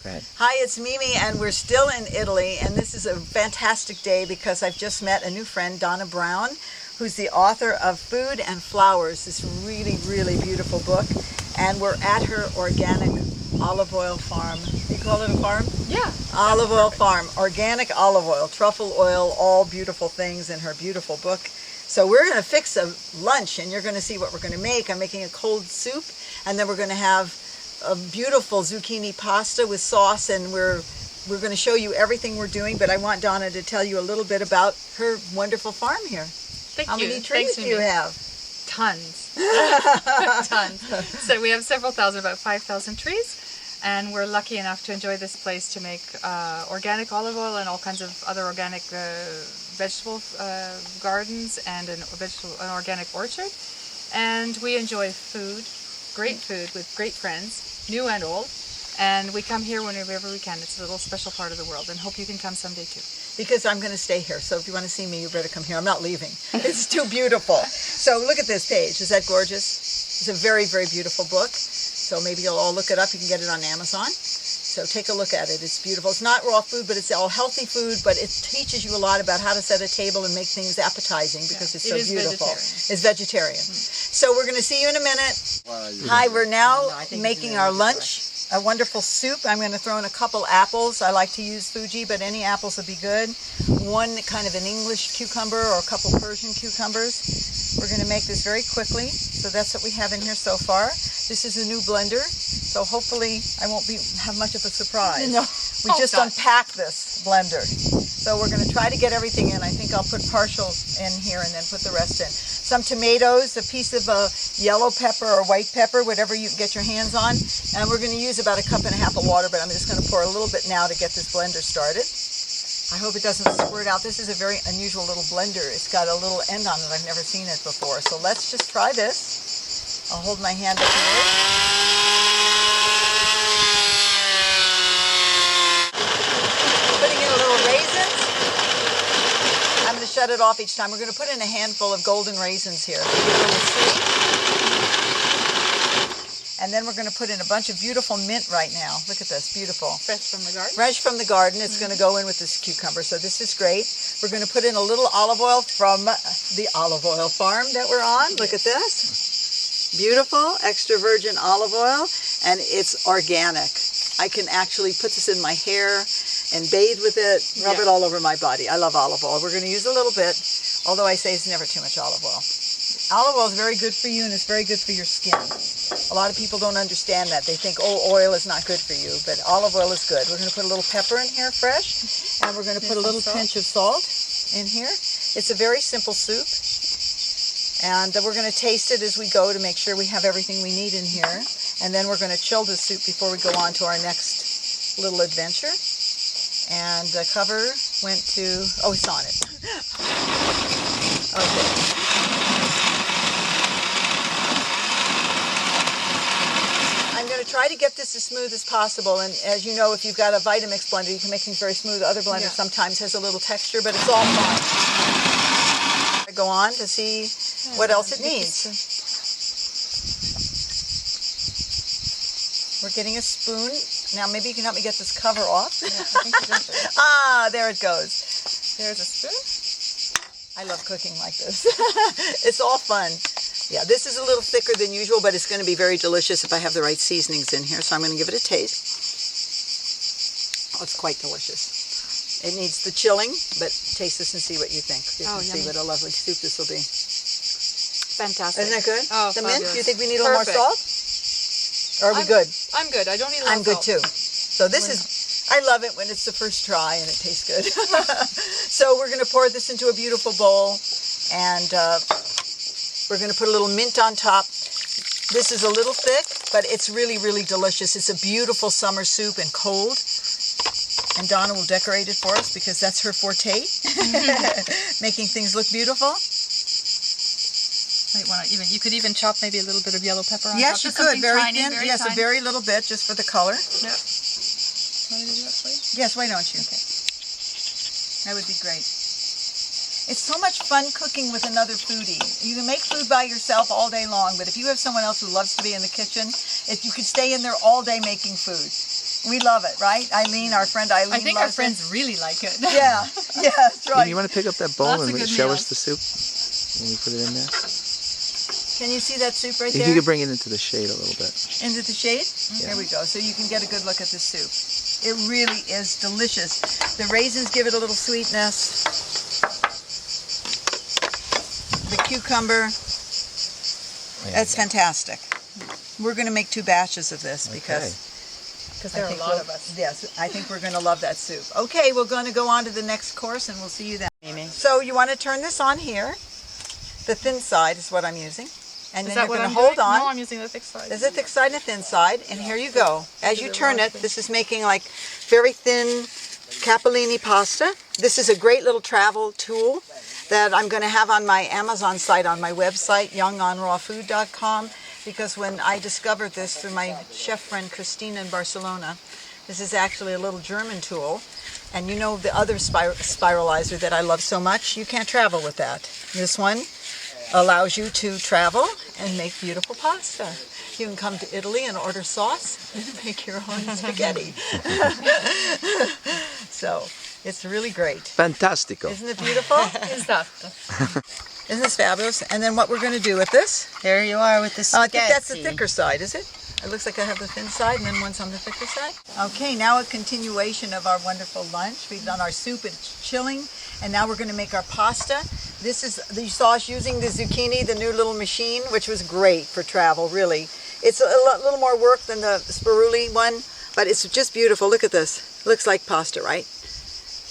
Good. Hi, it's Mimi, and we're still in Italy, and this is a fantastic day because I've just met a new friend, Donna Brown, who's the author of Food and Flowers, this really, really beautiful book, and we're at her organic olive oil farm. You call it a farm? Yeah. Olive oil farm, organic olive oil, truffle oil, all beautiful things in her beautiful book. So we're going to fix a lunch, and you're going to see what we're going to make. I'm making a cold soup, and then we're going to have a beautiful zucchini pasta with sauce, and we're going to show you everything we're doing, but I want Donna to tell you a little bit about her wonderful farm here. Thank How you. many trees do you have? Tons. Tons. So we have several thousand, about 5,000 trees, and we're lucky enough to enjoy this place to make organic olive oil and all kinds of other organic vegetable gardens and an organic orchard. And we enjoy food, great food with great friends, new and old, and we come here whenever we can. It's a little special part of the world, and hope you can come someday too. Because I'm going to stay here, so if you want to see me, you better come here. I'm not leaving. It's too beautiful. So look at this page. Is that gorgeous? It's a very, very beautiful book. So maybe you'll all look it up. You can get it on Amazon. So take a look at it. It's beautiful. It's not raw food, but it's all healthy food, but it teaches you a lot about how to set a table and make things appetizing because it's so beautiful. It's vegetarian. So we're going to see you in a minute. Hi, we're now making our lunch. A wonderful soup. I'm going to throw in a couple apples. I like to use Fuji, but any apples would be good. One kind of an English cucumber or a couple Persian cucumbers. We're going to make this very quickly. So that's what we have in here so far. This is a new blender, so hopefully I won't have much of a surprise. No. We just unpacked this blender. So we're going to try to get everything in. I think I'll put partial in here and then put the rest in. Some tomatoes, a piece of yellow pepper or white pepper, whatever you can get your hands on. And we're going to use about 1.5 cups of water, but I'm just going to pour a little bit now to get this blender started. I hope it doesn't squirt out. This is a very unusual little blender. It's got a little end on it. I've never seen it before. So let's just try this. I'll hold my hand up here. Putting in a little raisins. I'm going to shut it off each time. We're going to put in a handful of golden raisins here. Give it a little sweet. And then we're going to put in a bunch of beautiful mint right now. Look at this, beautiful. Fresh from the garden? Fresh from the garden. It's going to go in with this cucumber, so this is great. We're going to put in a little olive oil from the olive oil farm that we're on. Look at this. Beautiful, extra virgin olive oil, and it's organic. I can actually put this in my hair and bathe with it, rub it all over my body. I love olive oil. We're going to use a little bit, although I say it's never too much olive oil. Olive oil is very good for you, and it's very good for your skin. A lot of people don't understand that. They think, oh, oil is not good for you, but olive oil is good. We're going to put a little pepper in here, fresh, and we're going to put a little pinch of salt in here. It's a very simple soup, and we're going to taste it as we go to make sure we have everything we need in here, and then we're going to chill the soup before we go on to our next little adventure. And the cover went to, oh, it's on it. Okay. I'm going to try to get this as smooth as possible, and as you know, if you've got a Vitamix blender, you can make things very smooth. Other blenders sometimes has a little texture, but it's all fine. I go on to see what else it needs. We're getting a spoon. Now maybe you can help me get this cover off. Yeah, I think it Ah, there it goes. There's a spoon. I love cooking like this. It's all fun. Yeah, this is a little thicker than usual, but it's going to be very delicious if I have the right seasonings in here. So I'm going to give it a taste. Oh, it's quite delicious. It needs the chilling, but taste this and see what you think. You can see what a lovely soup this will be. Fantastic. Isn't that good? Oh, the mint, fabulous. do you think we need a little more salt? Or are we good? I'm good. I don't need a lot I'm of good salt. too. So this is, I love it when it's the first try and it tastes good. So we're going to pour this into a beautiful bowl, and we're going to put a little mint on top. This is a little thick, but it's really, really delicious. It's a beautiful summer soup and cold. And Donna will decorate it for us because that's her forte, making things look beautiful. You could even chop maybe a little bit of yellow pepper on top. Yes, you could. Very thin. Yes, tiny. a very little bit just for the color. Yep. Want me to do that for you? Yes, why don't you? Okay. That would be great. It's so much fun cooking with another foodie. You can make food by yourself all day long, but if you have someone else who loves to be in the kitchen, if you could stay in there all day making food. We love it, right? Eileen, our friend Eileen, I think our loves friends really like it. it. Yeah, yeah, that's right. You want to pick up that bowl Lots of and good show meals. us the soup when we put it in there? Can you see that soup right If there? you could bring it into the shade a little bit. Into the shade? Yeah. There we go. So you can get a good look at the soup. It really is delicious. The raisins give it a little sweetness. The cucumber. That's fantastic. We're going to make 2 batches of this because there are a lot of us. Yes, I think we're going to love that soup. Okay, we're going to go on to the next course and we'll see you then, Amy. So you want to turn this on here. The thin side is what I'm using. And Is then that you're what going I'm to hold doing? on. No, I'm using the thick side. There's a thick side and a thin side, and here you go. As you turn it, this is making like very thin capellini pasta. This is a great little travel tool that I'm going to have on my Amazon site, on my website, youngonrawfood.com, because when I discovered this through my chef friend Christina in Barcelona, this is actually a little German tool. And you know the other spiralizer that I love so much? You can't travel with that. This one allows you to travel and make beautiful pasta. You can come to Italy and order sauce and make your own spaghetti. So it's really great. Fantastico. Isn't it beautiful? Esatto. Isn't this fabulous? And then what we're going to do with this? There you are with the I spaghetti. think that's the thicker side, is it? It looks like I have the thin side and then one's on the thicker side. Okay, now a continuation of our wonderful lunch. We've done our soup, it's chilling, and now we're going to make our pasta. This is the sauce using the zucchini, the new little machine, which was great for travel, really. It's a little more work than the spirulli one, but it's just beautiful. Look at this. Looks like pasta, right?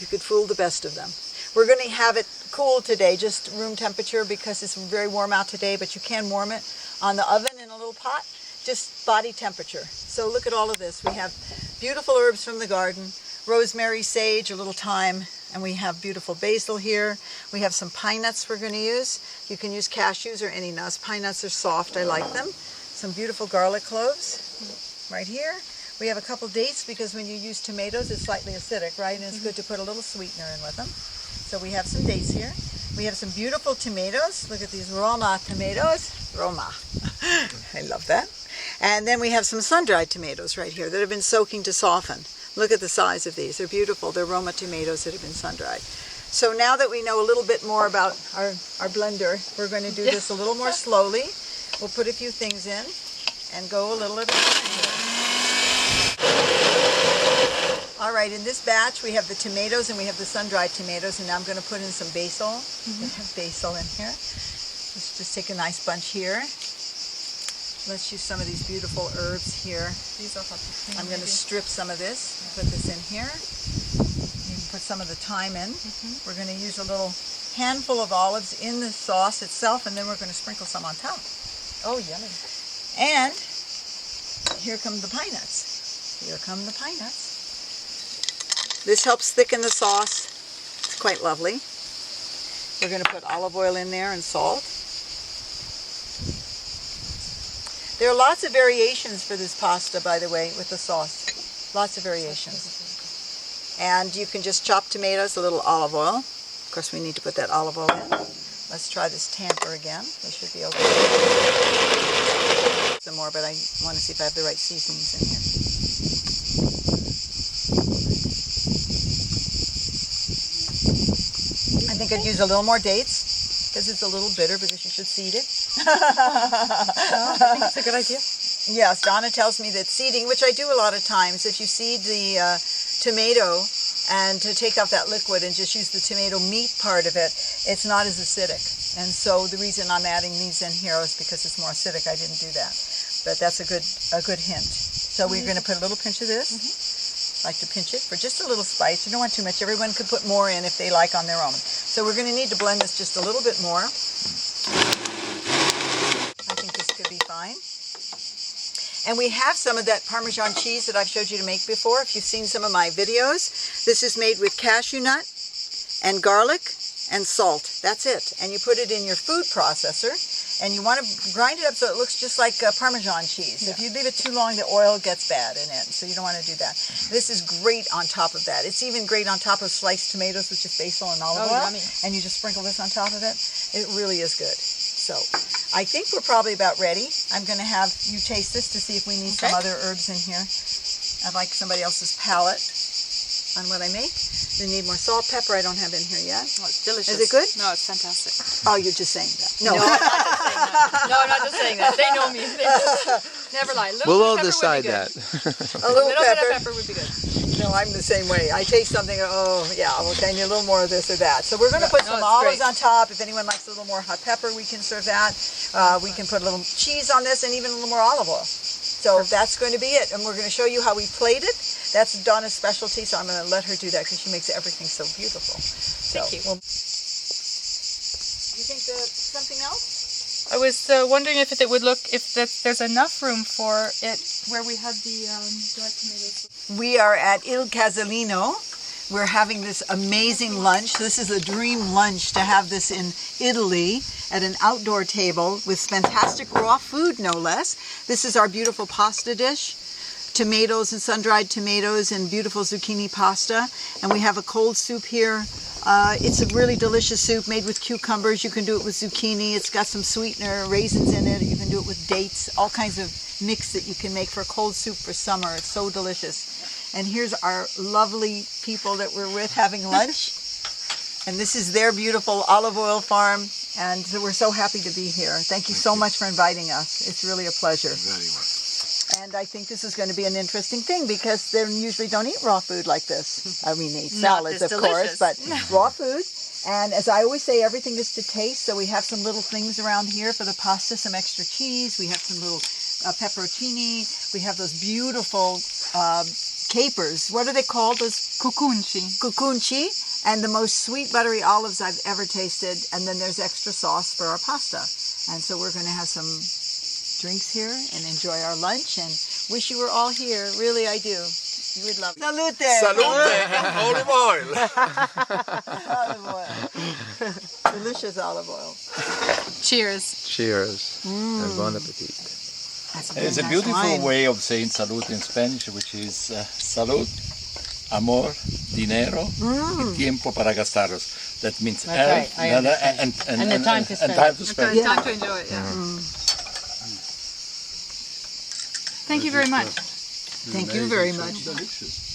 You could fool the best of them. We're going to have it cool today, just room temperature, because it's very warm out today, but you can warm it on the oven in a little pot, just body temperature. So look at all of this. We have beautiful herbs from the garden, rosemary, sage, a little thyme, and we have beautiful basil here. We have some pine nuts we're going to use. You can use cashews or any nuts. Pine nuts are soft. I like them. Some beautiful garlic cloves right here. We have a couple dates because when you use tomatoes, it's slightly acidic, right? And it's good to put a little sweetener in with them. So we have some dates here. We have some beautiful tomatoes. Look at these Roma tomatoes. Roma. I love that. And then we have some sun-dried tomatoes right here that have been soaking to soften. Look at the size of these. They're beautiful. They're Roma tomatoes that have been sun-dried. So now that we know a little bit more about our blender, we're going to do this a little more slowly. We'll put a few things in and go a little at a time. All right, in this batch we have the tomatoes and we have the sun-dried tomatoes, and now I'm going to put in some basil. We have basil in here. Let's just take a nice bunch here. Let's use some of these beautiful herbs here. I'm going to strip some of this, put this in here. You can put some of the thyme in. We're going to use a little handful of olives in the sauce itself, and then we're going to sprinkle some on top. Oh, yummy. And here come the pine nuts. Here come the pine nuts. This helps thicken the sauce. It's quite lovely. We're going to put olive oil in there and salt. There are lots of variations for this pasta, by the way, with the sauce. Lots of variations. And you can just chop tomatoes, a little olive oil. Of course, we need to put that olive oil in. Let's try this tamper again. This should be okay. Some more, but I want to see if I have the right seasonings in here. I think I'd use a little more dates, because it's a little bitter, because you should seed it. I think it's a good idea. Yes, Donna tells me that seeding, which I do a lot of times, if you seed the tomato and to take out that liquid and just use the tomato meat part of it, it's not as acidic. And so the reason I'm adding these in here is because it's more acidic. I didn't do that. But that's a good hint. So we're going to put a little pinch of this. I like to pinch it for just a little spice. You don't want too much. Everyone could put more in if they like on their own. So we're going to need to blend this just a little bit more. I think this could be fine. And we have some of that Parmesan cheese that I've showed you to make before. If you've seen some of my videos, this is made with cashew nut and garlic and salt. That's it. And you put it in your food processor, and you want to grind it up so it looks just like Parmesan cheese. Yeah. If you leave it too long, the oil gets bad in it, so you don't want to do that. This is great on top of that. It's even great on top of sliced tomatoes with just basil and olive oil. Yummy. And you just sprinkle this on top of it. It really is good. So I think we're probably about ready. I'm going to have you taste this to see if we need some other herbs in here. I like somebody else's palate on what I make. We need more salt, pepper. I don't have in here yet. Oh, it's delicious. Is it good? No, it's fantastic. Oh, you're just saying that. No. No, I'm not just saying that. No, I'm not just saying that. They know me. Never lie. We'll all decide that. A little bit of pepper. pepper would be good. No, I'm the same way. I taste something, oh, yeah, okay, I need a little more of this or that. So we're going to put some it's olives great. on top. If anyone likes a little more hot pepper, we can serve that. We can put a little cheese on this and even a little more olive oil. So that's going to be it. And we're going to show you how we plate it. That's Donna's specialty, so I'm going to let her do that because she makes everything so beautiful. Thank you. You think something else? I was wondering if it would look, if there's enough room for it where we had the dried tomatoes. We are at Il Casalino. We're having this amazing lunch. This is a dream lunch to have this in Italy at an outdoor table with fantastic raw food, no less. This is our beautiful pasta dish. Tomatoes and sun-dried tomatoes and beautiful zucchini pasta. And we have a cold soup here. It's a really delicious soup made with cucumbers. You can do it with zucchini. It's got some sweetener, raisins in it. You can do it with dates, all kinds of mix that you can make for a cold soup for summer. It's so delicious. And here's our lovely people that we're with having lunch. And this is their beautiful olive oil farm. And we're so happy to be here. Thank you so much for inviting us. It's really a pleasure. Very well. And I think this is going to be an interesting thing because they usually don't eat raw food like this. I mean, they eat salads, of course, but raw food. And as I always say, everything is to taste. So we have some little things around here for the pasta, some extra cheese. We have some little pepperoncini. We have those beautiful capers. What are they called? Those Cucunci. cucunci. And the most sweet buttery olives I've ever tasted. And then there's extra sauce for our pasta. And so we're going to have some drinks here and enjoy our lunch and wish you were all here. Really, I do. You would love it. Salute! Salute! Olive oil! Olive oil. Delicious olive oil. Cheers. Cheers. And bon appetit. That's It's a nice beautiful wine. way of saying salud in Spanish, which is salud, amor, dinero, y tiempo para gastaros. That means health, right, I understand. and the time to spend. and time to spend. Yeah. Time to enjoy it, yeah. Thank you very much. Thank you very much. Delicious.